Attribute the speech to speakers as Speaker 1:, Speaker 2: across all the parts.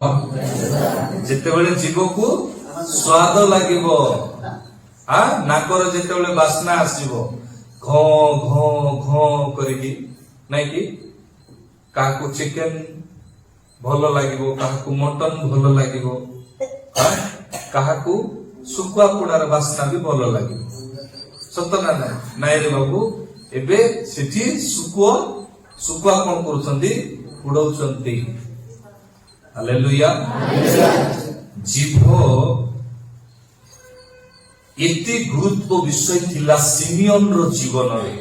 Speaker 1: ଯେତେବେଳେ ଜୀବକୁ ସ୍ୱାଦ ଲାଗିବ, ନାକର ଯେତେବେଳେ ବାସ୍ନା ଆସିବ, ଘ ଘ ଘ କରିକି, ନାଇଁ କି କାହାକୁ ଚିକେନ ଭଲ ଲାଗିବ, କାହାକୁ ମଟନ ଭଲ ଲାଗିବ, କାହାକୁ ଶୁଖୁଆ ପୋଡାର ବାସ୍ନା ବି ଭଲ ଲାଗିବ। ସତ ନା ନାଇଁ? ନାଇଁ ରେ ବାବୁ, ଏବେ ସେଠି ଶୁଖୁଆ କଣ କରୁଛନ୍ତି? ପୋଡଉଛନ୍ତି। ହାଲେଲୁୟା। ଜିଭ ଏତେ ଗୁରୁତ୍ୱ ବିଷୟ ଥିଲା ସିମିୟନର ଜୀବନରେ।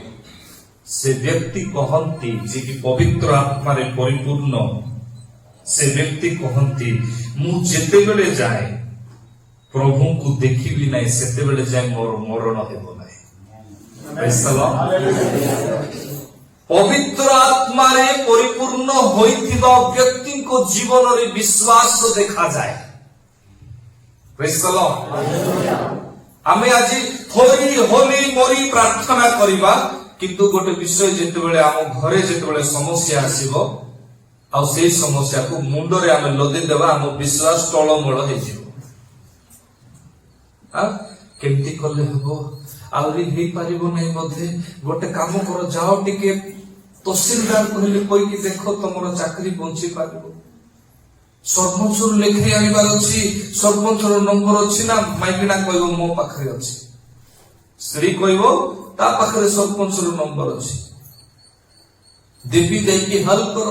Speaker 1: ସେ ବ୍ୟକ୍ତି କହନ୍ତି ଯେ କି ପବିତ୍ର ଆତ୍ମାରେ ପରିପୂର୍ଣ୍ଣ, ସେ ବ୍ୟକ୍ତି କହନ୍ତି ମୁଁ ଯେତେବେଳେ ଯାଏ ପ୍ରଭୁଙ୍କୁ ଦେଖିବି ନାହିଁ, ସେତେବେଳେ ଯାଏ ମୋର ମରଣ ହେବ ନାହିଁ। ପବିତ୍ର ଆତ୍ମାରେ ପରିପୂର୍ଣ୍ଣ ହୋଇଥିବା ବ୍ୟକ୍ତିଙ୍କ ଜୀବନରେ ବିଶ୍ୱାସ ଦେଖାଯାଏ। ଆମେ ଆଜି ହୋଲି ହୋଲି ମରି ପ୍ରାର୍ଥନା କରିବା, କିନ୍ତୁ ଗୋଟେ ବିଷୟ ଯେତେବେଳେ ଆମ ଘରେ ଯେତେବେଳେ ସମସ୍ୟା ଆସିବ, ଆଉ ସେଇ ସମସ୍ୟାକୁ ମୁଣ୍ଡରେ ଆମେ ଲଦି ଦେବା, ଆମ ବିଶ୍ୱାସ ଟଳମଳ ହେଇଯିବ। କେମିତି କଲେ ହବ, ଆହୁରି ହେଇପାରିବ ନାହିଁ ବୋଧେ, ଗୋଟେ କାମ କର, ଯାଅ ଟିକେ ତହସିଲଦାର କହିଲେ କହିକି ଦେଖ ତମର ଚାକିରି ବଞ୍ଚି ପାରିବ। ସରପଞ୍ଚରୁ ଲେଖେଇ ଆଣିବାର ଅଛି, ସରପଞ୍ଚର ନମ୍ବର ଅଛି ନା? ମାଇକିନା କହିବ ମୋ ପାଖରେ ଅଛି। ସ୍ତ୍ରୀ କହିବ ତା ପାଖରେ ସରପଞ୍ଚର ନମ୍ବର ଅଛି। ଦେବୀ ଦେଇକି ହେଲ୍ପ କର।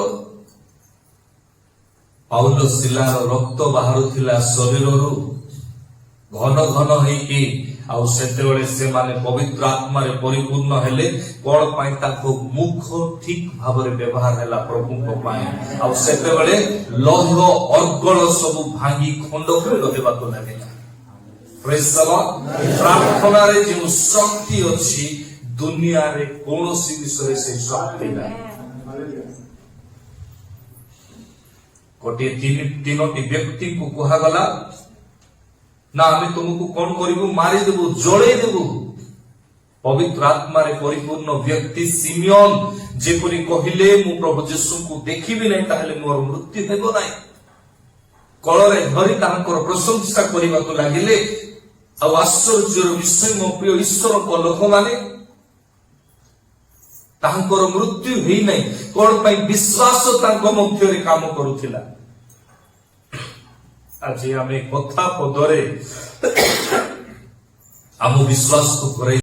Speaker 1: ପାଉଲ ଶିଲାର ରକ୍ତ ବାହାରୁଥିଲା ଶରୀରରୁ ଘନ ଘନ ହେଇକି, ଆଉ ସେତେବେଳେ ସେମାନେ ପବିତ୍ର ଆତ୍ମାରେ ପରିପୂର୍ଣ୍ଣ ହେଲେ। କଣ ପାଇଁ? ତାଙ୍କ ମୁଖ ଠିକ ଭାବରେ ବ୍ୟବହାର ହେଲା ପ୍ରଭୁଙ୍କ ପାଇଁ। ଆଉ ସେତେବେଳେ ଲୌହ ଅର୍ଗଳ ସବୁ ଭାଙ୍ଗି ଖଣ୍ଡ ଖଣ୍ଡ ହେବାକୁ ଲାଗିଲା। ପ୍ରାର୍ଥନାରେ ଯେଉଁ ଶକ୍ତି ଅଛି, ଦୁନିଆରେ କୌଣସି ବିଷୟରେ ସେ ଶକ୍ତି ନାହିଁ। ଗୋଟିଏ ତିନୋଟି ବ୍ୟକ୍ତିଙ୍କୁ କୁହାଗଲା ନା ଆମେ ତୁମକୁ କଣ କରିବୁ? ମାରିଦେବୁ, ଜଳେଇ ଦେବୁ। ପବିତ୍ର ଆତ୍ମାରେ ପରିପୂର୍ଣ୍ଣ ବ୍ୟକ୍ତି ସିମିୟନ ଯେପରି କହିଲେ, ମୁଁ ପ୍ରଭୁ ଯୀଶୁଙ୍କୁ ଦେଖିବି ନାହିଁ, ତାହେଲେ ମୋର ମୃତ୍ୟୁ ହେବ ନାହିଁ। କଳରେ ଧରି ତାଙ୍କର ପ୍ରଶଂସା କରିବାକୁ ଲାଗିଲେ। ଆଉ ଆଶ୍ଚର୍ଯ୍ୟର ବିଷୟ, ମୋ ପ୍ରିୟ ଈଶ୍ୱରଙ୍କ ଲୋକମାନେ, ତାଙ୍କର ମୃତ୍ୟୁ ହେଇନାହିଁ। କଣ ପାଇଁ? ବିଶ୍ୱାସ ତାଙ୍କ ମଧ୍ୟରେ କାମ କରୁଥିଲା। ଆଜି ଆମେ କଥା ପଦରେ ଆମ ବିଶ୍ୱାସକୁ କରେଇ